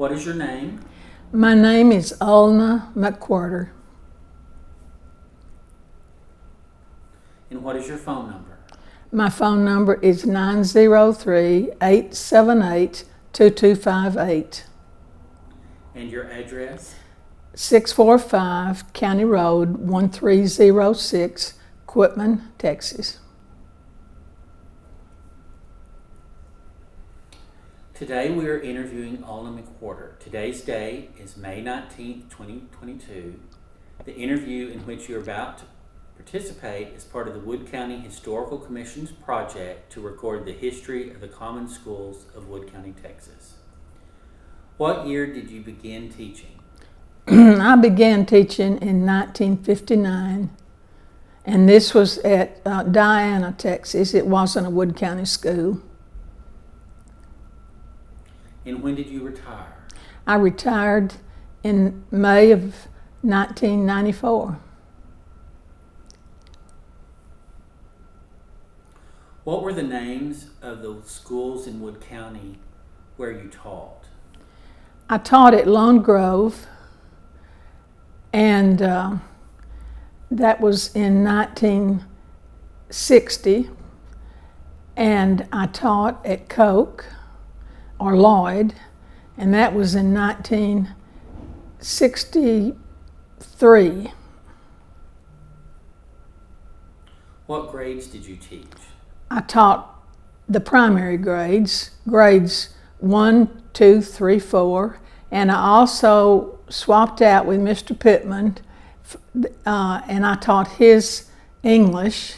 What is your name? My name is Ulna McWhorter. And what is your phone number? My phone number is 903-878-2258. And your address? 645 County Road 1306, Quitman, Texas. Today we are interviewing Ulna McWhorter. Today's date is May 19th, 2022. The interview in which you're about to participate is part of the Wood County Historical Commission's project to record the history of the common schools of Wood County, Texas. What year did you begin teaching? I began teaching in 1959, and this was at Diana, Texas. It wasn't a Wood County school. And when did you retire? I retired in May of 1994. What were the names of the schools in Wood County where you taught? I taught at Lone Grove, and that was in 1960. And I taught at Coke, or Lloyd, and that was in 1963. What grades did you teach? I taught the primary grades 1, 2, 3, 4, and I also swapped out with Mr. Pittman, and I taught his English,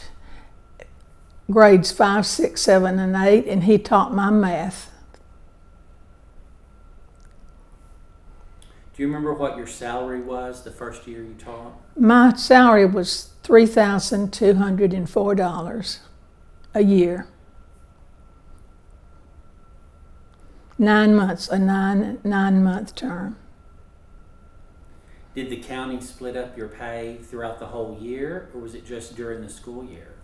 grades 5, 6, 7, and 8, and he taught my math. Do you remember what your salary was the first year you taught? My salary was $3,204 a year. 9 months, a nine-month term. Did the county split up your pay throughout the whole year, or was it just during the school year?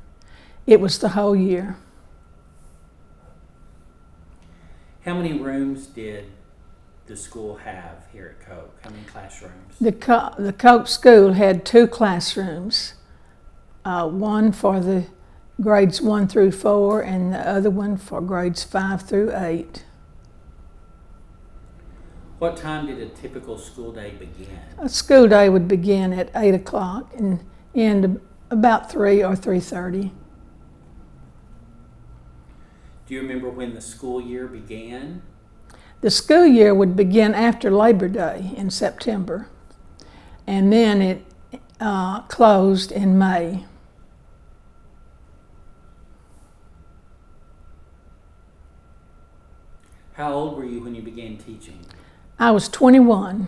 It was the whole year. How many rooms did the school have here at Coke? How many classrooms? The Coke School had 2 classrooms, one for the grades 1 through 4 and the other one for grades 5 through 8. What time did a typical school day begin? A school day would begin at 8 o'clock and end about 3 or 3:30. Do you remember when the school year began? The school year would begin after Labor Day in September, and then it closed in May. How old were you when you began teaching? I was 21.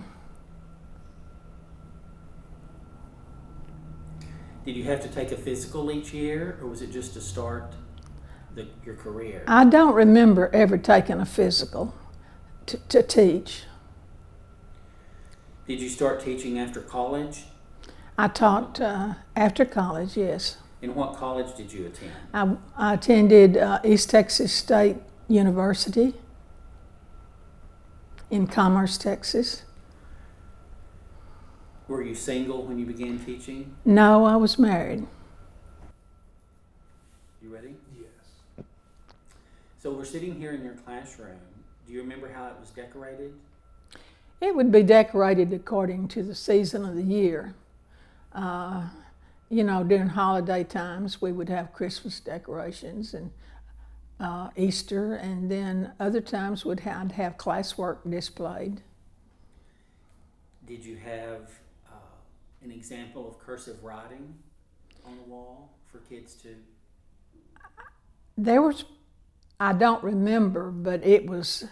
Did you have to take a physical each year, or was it just to start your career? I don't remember ever taking a physical to teach. Did you start teaching after college? I taught after college, yes. And what college did you attend? I attended East Texas State University in Commerce, Texas. Were you single when you began teaching? No, I was married. You ready? Yes. So we're sitting here in your classroom. Do you remember how it was decorated? It would be decorated according to the season of the year. During holiday times, we would have Christmas decorations and Easter, and then other times we'd have classwork displayed. Did you have an example of cursive writing on the wall for kids to? There was, I don't remember, but it was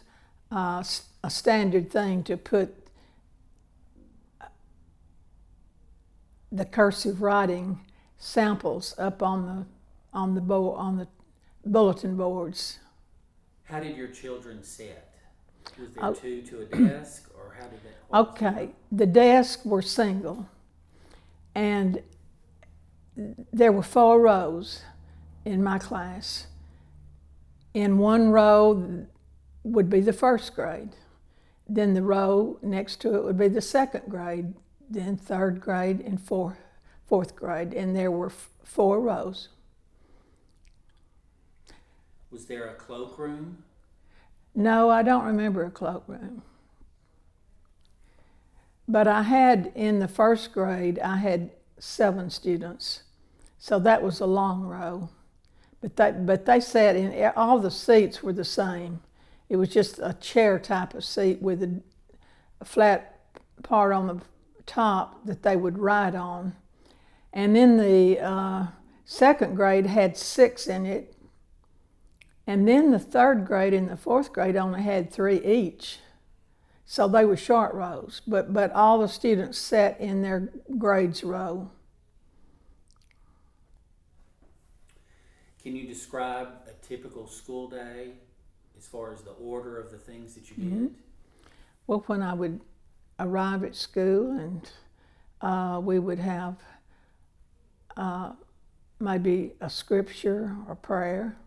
a standard thing to put the cursive writing samples up on the bulletin boards. How did your children sit? Was there 2 to a desk, or how did that work? Okay, the desks were single, and there were 4 rows in my class. In one row would be the first grade. then the row next to it would be the second grade, then third grade and fourth grade, and there were 4 rows. Was there a cloakroom? No, I don't remember a cloakroom. But I had, in the first grade, I had 7 students. So that was a long row. But they sat in, all the seats were the same. It was just a chair type of seat with a flat part on the top that they would write on. And then the second grade had 6 in it. And then the third grade and the fourth grade only had 3 each. So they were short rows, but all the students sat in their grades row. Can you describe a typical school day as far as the order of the things that you did? Mm-hmm. Well, when I would arrive at school, and we would have maybe a scripture or prayer,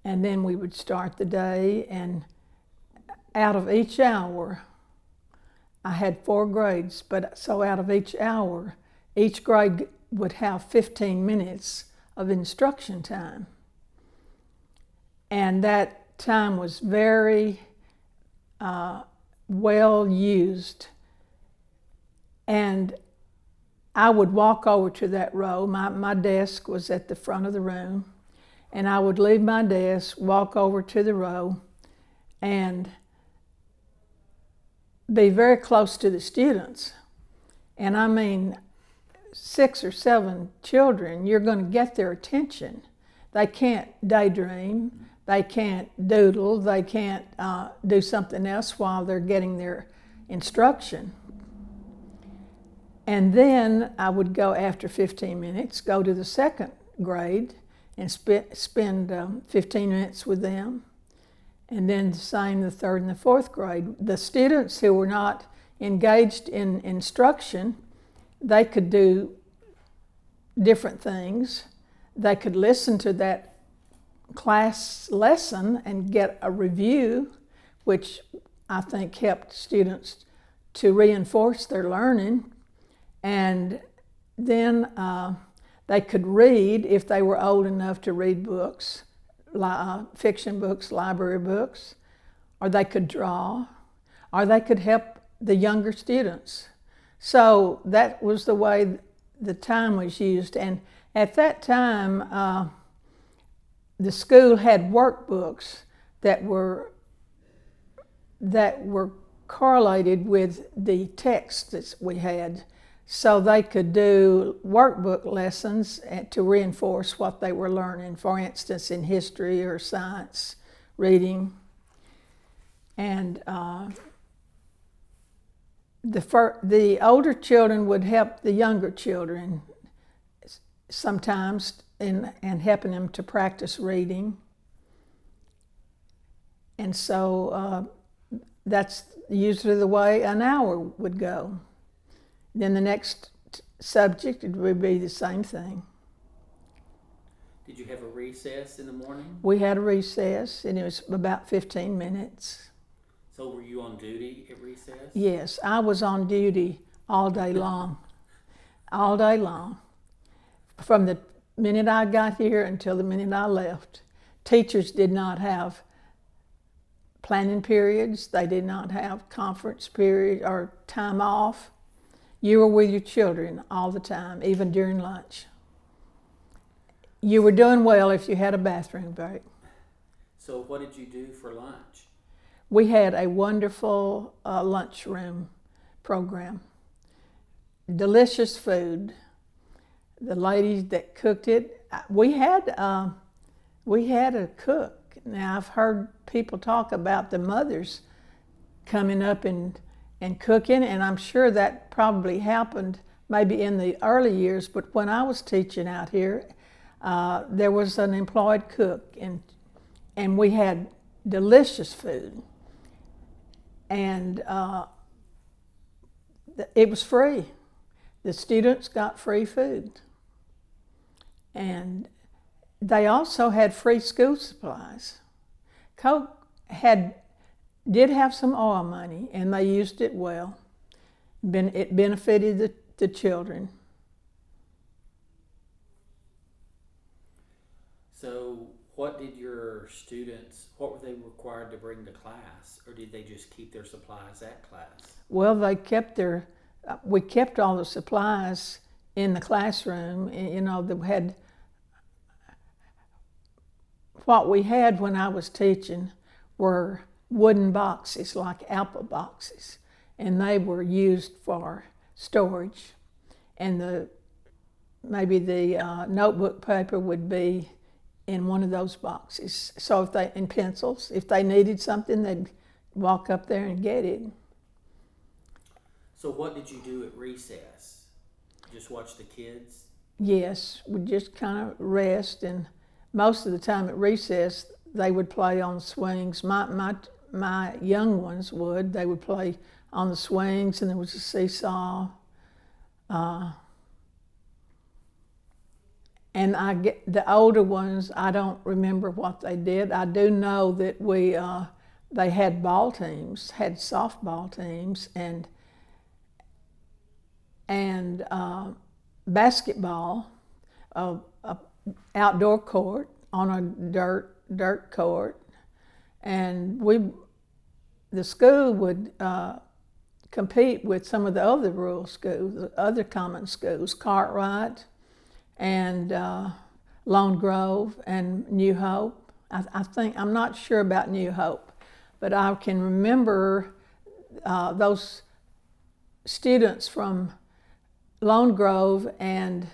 and then we would start the day, and out of each hour, I had 4 grades, but so out of each hour, each grade would have 15 minutes of instruction time. And that time was very well used. And I would walk over to that row. My desk was at the front of the room. And I would leave my desk, walk over to the row, and be very close to the students. And I mean, 6 or 7 children, you're going to get their attention. They can't daydream, they can't doodle, they can't do something else while they're getting their instruction. And then I would go, after 15 minutes, go to the second grade and spend 15 minutes with them. And then the same, the third and the fourth grade. The students who were not engaged in instruction, they could do different things. They could listen to that class lesson and get a review, which I think helped students to reinforce their learning. And then they could read, if they were old enough to read books, fiction books, library books, or they could draw, or they could help the younger students. So that was the way the time was used. And at that time, the school had workbooks that were correlated with the texts that we had. So they could do workbook lessons to reinforce what they were learning, for instance, in history or science, reading. And the older children would help the younger children sometimes in helping them to practice reading. And so that's usually the way an hour would go. Then the next subject, it would be the same thing. Did you have a recess in the morning? We had a recess, and it was about 15 minutes. So were you on duty at recess? Yes, I was on duty all day long. All day long. From the minute I got here until the minute I left. Teachers did not have planning periods. They did not have conference period or time off. You were with your children all the time, even during lunch. You were doing well if you had a bathroom break. So what did you do for lunch? We had a wonderful lunchroom program. Delicious food. The ladies that cooked it, we had a cook. Now I've heard people talk about the mothers coming up and cooking, and I'm sure that probably happened maybe in the early years, but when I was teaching out here, there was an employed cook, and we had delicious food. And it was free. The students got free food. And they also had free school supplies. Coke had did have some oil money, and they used it well. It benefited the children. So what did your students, what were they required to bring to class, or did they just keep their supplies at class? Well, we kept all the supplies in the classroom. You know, what we had when I was teaching were wooden boxes, like apple boxes, and they were used for storage. And maybe the notebook paper would be in one of those boxes. So and pencils, if they needed something, they'd walk up there and get it. So what did you do at recess? Just watch the kids? Yes, we just kind of rest, and most of the time at recess they would play on swings. My young ones would. They would play on the swings, and there was a seesaw. And the older ones, I don't remember what they did. I do know that they had ball teams, had softball teams, and basketball, a outdoor court on a dirt court, and the school would compete with some of the other rural schools, the other common schools, Cartwright and Lone Grove and New Hope. I'm not sure about New Hope, but I can remember those students from Lone Grove and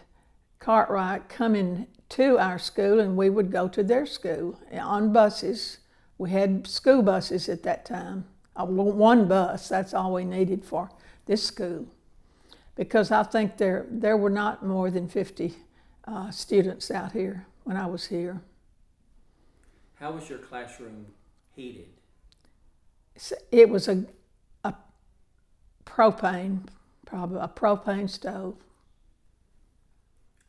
Cartwright coming to our school, and we would go to their school on buses. We had school buses at that time. One bus, that's all we needed for this school, because I think there were not more than 50 students out here when I was here. How was your classroom heated? It was a propane, probably a propane stove.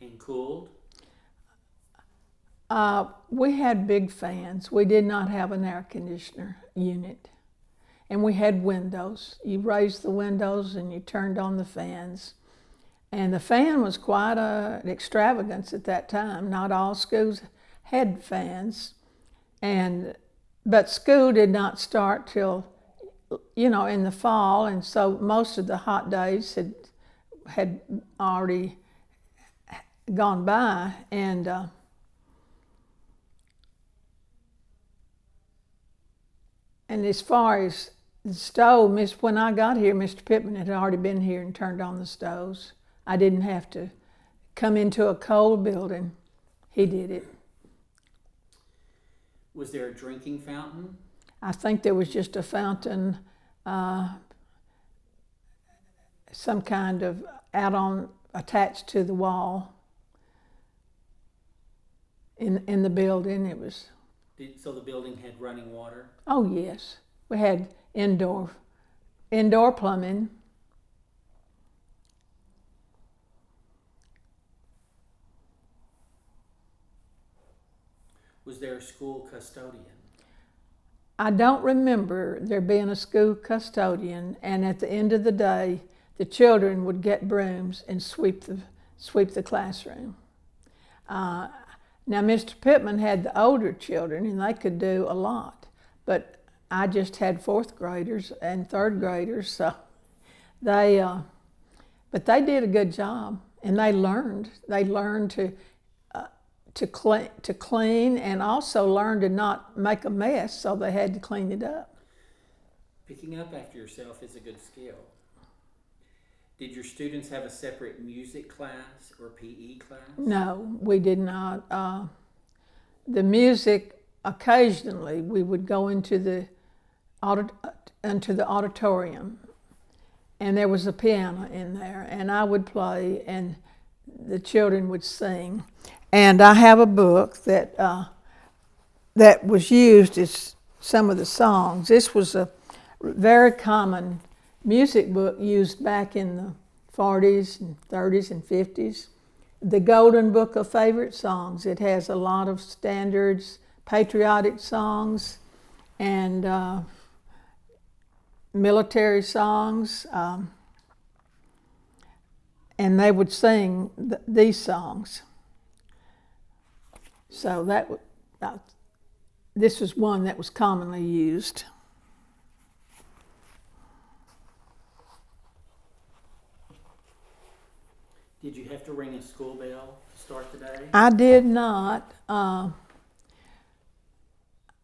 And cooled? We had big fans. We did not have an air conditioner unit. And we had windows. You raised the windows and you turned on the fans. And the fan was quite an extravagance at that time. Not all schools had fans. But school did not start till, in the fall, and so most of the hot days had already gone by. And as far as the stove, when I got here, Mr. Pittman had already been here and turned on the stoves. I didn't have to come into a cold building. He did it. Was there a drinking fountain? I think there was just a fountain, some kind of attached to the wall in the building. It was. So the building had running water? Oh yes, we had indoor plumbing. Was there a school custodian? I don't remember there being a school custodian, and at the end of the day, the children would get brooms and sweep the classroom. Now, Mr. Pittman had the older children, and they could do a lot, but I just had fourth graders and third graders, so but they did a good job, and they learned. They learned to clean, and also learned to not make a mess, so they had to clean it up. Picking up after yourself is a good skill. Did your students have a separate music class or PE class? No, we did not. The music, occasionally, we would go into the auditorium, and there was a piano in there, and I would play, and the children would sing. And I have a book that was used as some of the songs. This was a very common music book used back in the 40s and 30s and 50s. The Golden Book of Favorite Songs. It has a lot of standards, patriotic songs, and military songs, and they would sing these songs. So this was one that was commonly used. Did you have to ring a school bell to start the day? I did not, and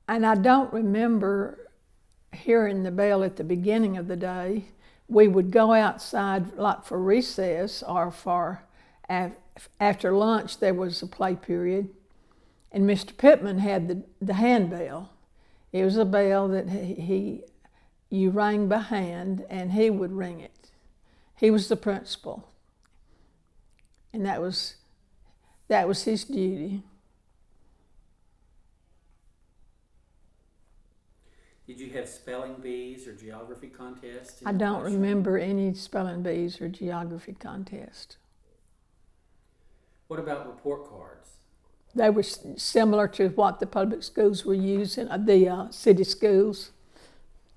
I don't remember hearing the bell at the beginning of the day. We would go outside like for recess or for after lunch. There was a play period, and Mr. Pittman had the handbell. It was a bell that you rang by hand, and he would ring it. He was the principal, and that was his duty. Did you have spelling bees or geography contests? I don't remember any spelling bees or geography contest. What about report cards? They were similar to what the public schools were using, the city schools,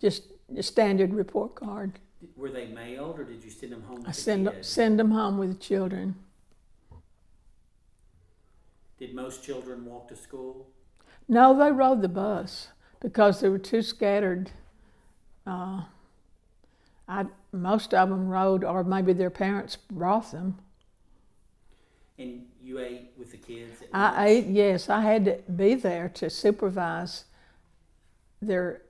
just a standard report card. Were they mailed or did you send them home with I the kids? send them home with the children. Did most children walk to school? No, they rode the bus because they were too scattered. Most of them rode, or maybe their parents brought them. And you ate with the kids at I lunch? ate, yes. I had to be there to supervise their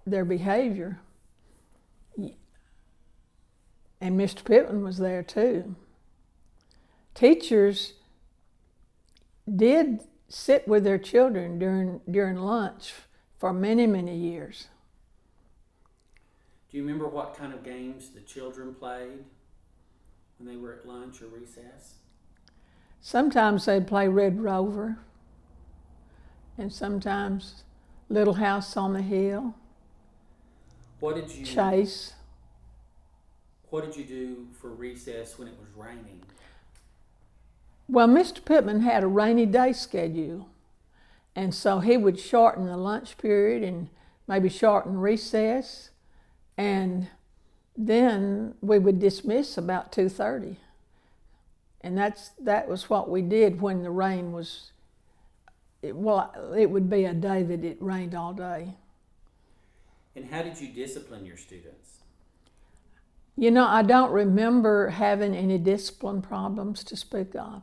behavior. And Mr. Pittman was there too. Teachers did sit with their children during lunch for many, many years. Do you remember what kind of games the children played when they were at lunch or recess? Sometimes they'd play Red Rover, and sometimes Little House on the Hill, Chase. What did you do for recess when it was raining? Well, Mr. Pittman had a rainy day schedule, and so he would shorten the lunch period and maybe shorten recess, and then we would dismiss about 2:30. And that was what we did when the rain was, it would be a day that it rained all day. And how did you discipline your students? You know, I don't remember having any discipline problems to speak of.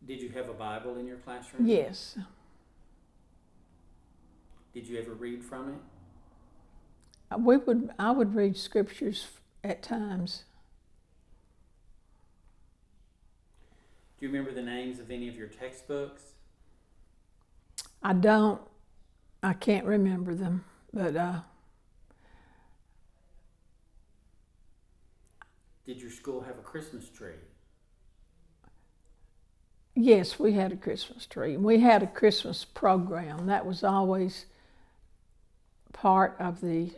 Did you have a Bible in your classroom? Yes. Did you ever read from it? I would read scriptures at times. Do you remember the names of any of your textbooks? I don't. I can't remember them, but Did your school have a Christmas tree? yes, we had a Christmas tree. We had a Christmas program. That was always part of the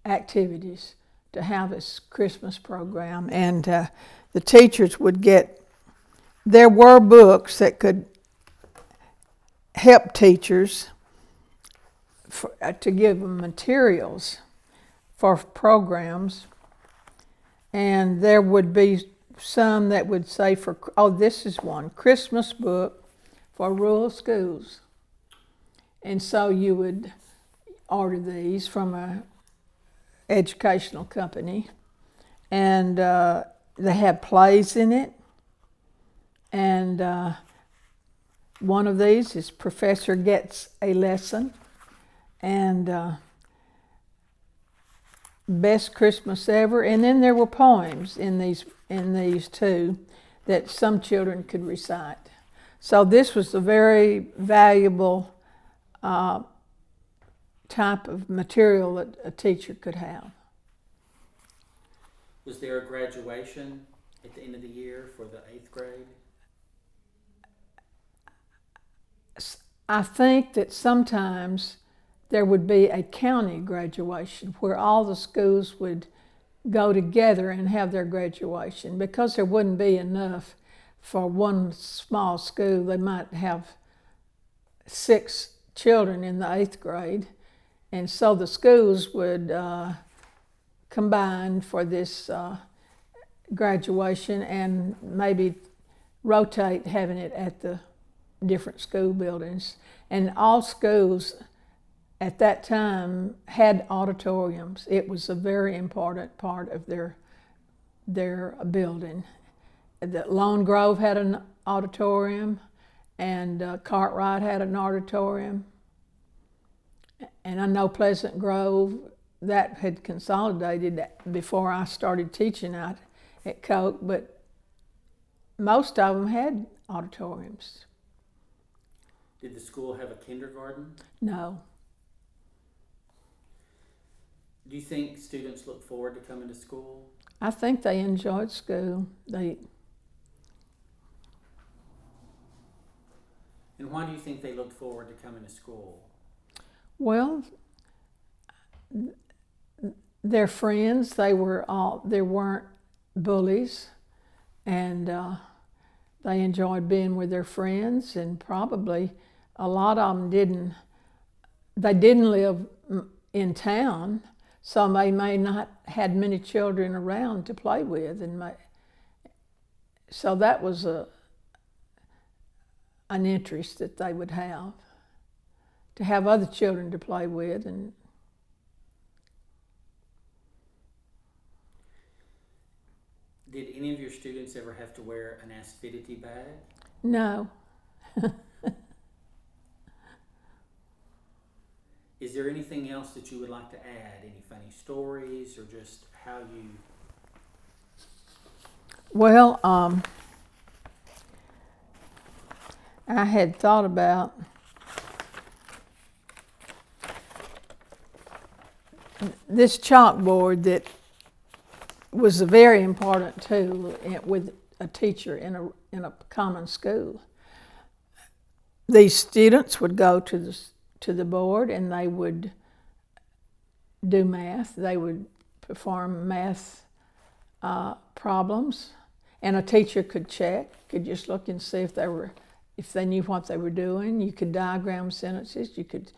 activities, to have this Christmas program. And the teachers would there were books that could help teachers to give them materials for programs. And there would be some that would say this is one, Christmas book for rural schools. And so you would order these from a educational company, and they have plays in it. And one of these is Professor Gets a Lesson, and Best Christmas Ever. And then there were poems in these too that some children could recite. So this was a very valuable type of material that a teacher could have. Was there a graduation at the end of the year for the 8th grade? I think that sometimes there would be a county graduation where all the schools would go together and have their graduation, because there wouldn't be enough for one small school, they might have 6 children in the 8th grade. And so the schools would combine for this graduation and maybe rotate having it at the different school buildings. And all schools at that time had auditoriums. It was a very important part of their building. The Lone Grove had an auditorium, and Cartwright had an auditorium. And I know Pleasant Grove, that had consolidated before I started teaching out at Coke, but most of them had auditoriums. Did the school have a kindergarten? No. Do you think students look forward to coming to school? I think they enjoyed school. And why do you think they looked forward to coming to school? Well, their friends, there weren't bullies, and they enjoyed being with their friends, and probably a lot of them didn't live in town, so they may not had many children around to play with, so that was an interest that they would have, to have other children to play with. And did any of your students ever have to wear an aspidity bag? no. Is there anything else that you would like to add? Any funny stories, or just how you... Well, I had thought about this chalkboard that was a very important tool with a teacher in a common school. These students would go to the board, and they would do math. They would perform math problems, and a teacher could just look and see if they knew what they were doing. You could diagram sentences. You could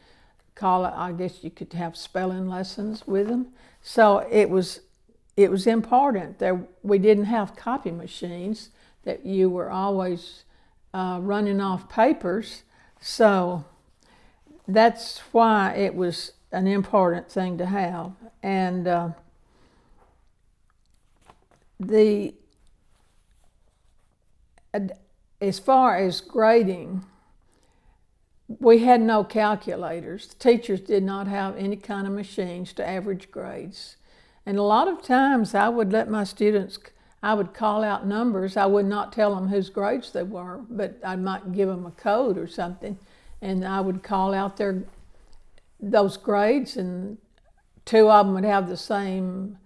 call it. I guess you could have spelling lessons with them. So it was important. We didn't have copy machines, that you were always running off papers. So that's why it was an important thing to have. And as far as grading, we had no calculators. The teachers did not have any kind of machines to average grades. And a lot of times I would let my students, I would call out numbers. I would not tell them whose grades they were, but I might give them a code or something, and I would call out those grades, and 2 of them would have the same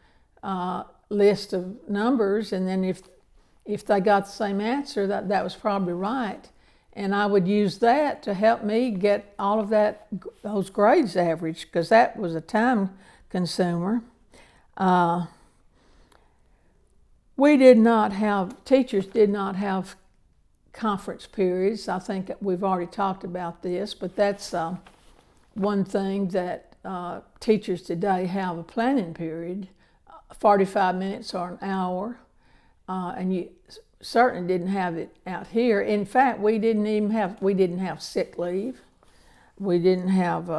list of numbers, and then if they got the same answer, that was probably right. And I would use that to help me get all of those grades averaged, because that was a time consumer. Teachers did not have conference periods. I think we've already talked about this, but that's one thing that teachers today have: a planning period, 45 minutes or an hour, and you certainly didn't have it out here. In fact, we didn't have sick leave. We didn't have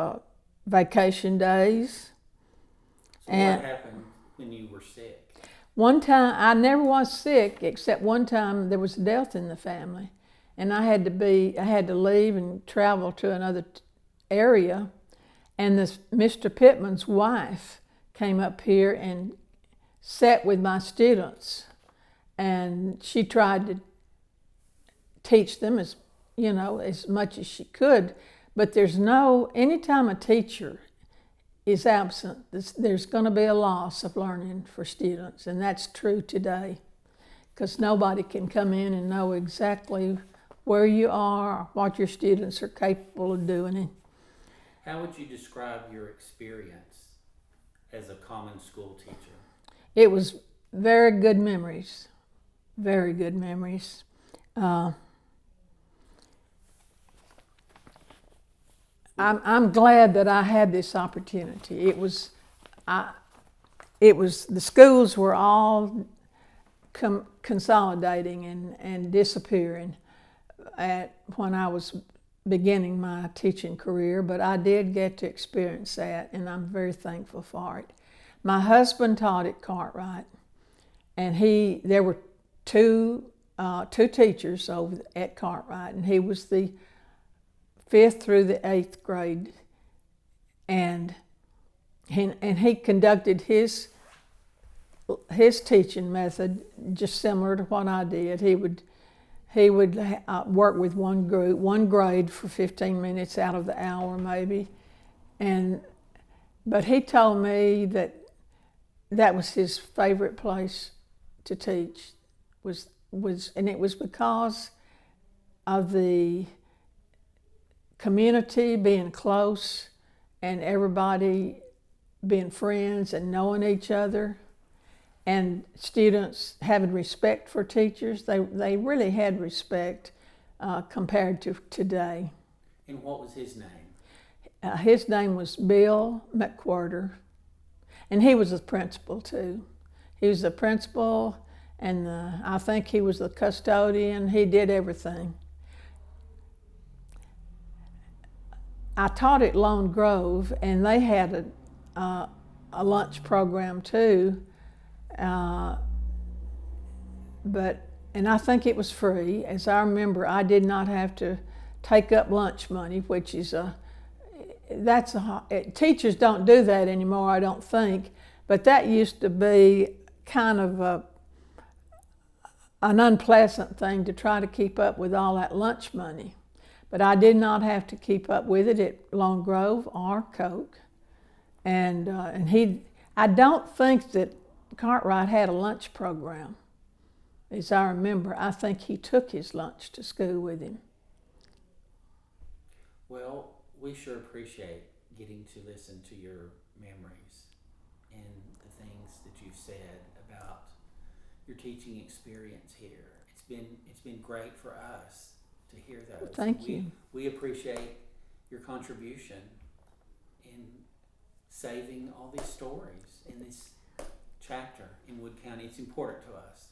vacation days. So what happened when you were sick? One time, I never was sick, except one time there was a death in the family, and I had to leave and travel to another area, and this Mr. Pittman's wife came up here and sat with my students, and she tried to teach them as much as she could, but anytime a teacher is absent, there's going to be a loss of learning for students, and that's true today, because nobody can come in and know exactly where you are or what your students are capable of doing. How would you describe your experience as a common school teacher? It was very good memories, very good memories. I'm glad that I had this opportunity. The schools were all consolidating and disappearing when I was beginning my teaching career, but I did get to experience that, and I'm very thankful for it. My husband taught at Cartwright, and there were two teachers over at Cartwright, and he was the 5th through the 8th grade, and he conducted his teaching method just similar to what I did. He would work with one grade for 15 minutes out of the hour maybe, but he told me that was his favorite place to teach, and it was because of the community being close and everybody being friends and knowing each other, and students having respect for teachers. They really had respect compared to today. And what was his name? His name was Bill McWhorter, and he was the principal too. He was the principal, and I think he was the custodian. He did everything. I taught at Lone Grove, and they had a lunch program too, and I think it was free. As I remember, I did not have to take up lunch money, which is teachers don't do that anymore, I don't think, but that used to be kind of an unpleasant thing to try to keep up with all that lunch money. But I did not have to keep up with it at Lone Grove or Coke. And I don't think that Cartwright had a lunch program. As I remember, I think he took his lunch to school with him. Well, we sure appreciate getting to listen to your memories and the things that you've said about your teaching experience here. It's been great for us to hear those. Thank you. We appreciate your contribution in saving all these stories in this chapter in Wood County. It's important to us.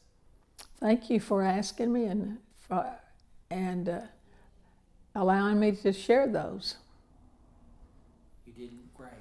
Thank you for asking me and allowing me to share those. You did great.